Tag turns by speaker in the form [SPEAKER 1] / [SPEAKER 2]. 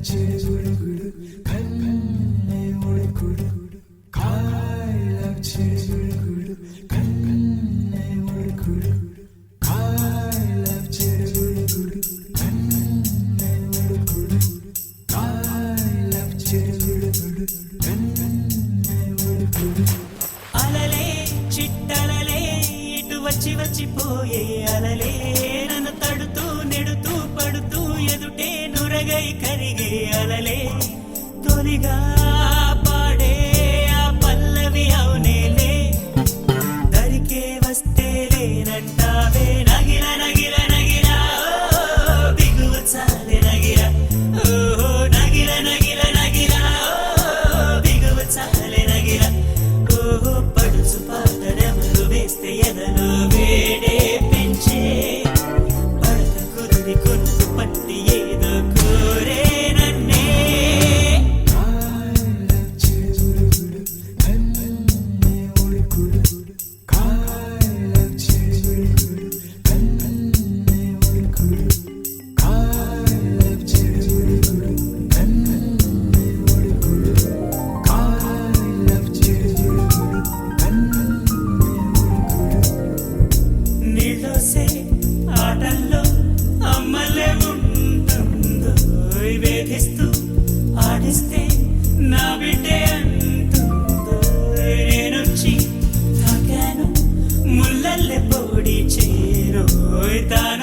[SPEAKER 1] చిరుగుడు కన్నే ఉడుకుడు చిరుగుడు కన్నే ఉడుకుడు చిరుగుడు కన్నే ఉడుకుడు చిరుగుడు కన్నే ఉడుకుడు
[SPEAKER 2] అలలే చిట్టలలే ఇటు వచ్చి వచ్చిపోయే అలలే నన్ను తడుతూ నెడుతూ పడుతూ ఎదుటే నురగై కరిగే అలలే తొలిగా పాడే ఆ పల్లవి అవునేలే దరికే వస్తే లేనంటావే నగిర నగిర నగిర బిగువు చాలే నగిర ఓహో నగిర నగిర నగిర బిగువు చాలే నగిర ఓహో పడుచు పాటడెవరు వేస్తే ఎదలో వేడే పెంచే పడక కుదిరి కొనుకు పట్టి ఏదో కోరే నన్నే
[SPEAKER 1] చిరుగుడు కన్నే ఉడుకుడు చిరుగుడు కన్నే ఉడుకుడు చిరుగుడు కన్నే ఉడుకుడు చిరుగుడు కన్నే ఉడుకుడు
[SPEAKER 2] నీళ్ళోసే ఆటల్లో అమ్మలే ఉంటుందో వేధిస్తూ ఆడిస్తే నా బిడ్డే అంటుందో నేనొచ్చి తాకాను ముల్లల్లే పొడి చేరోయ్ తాను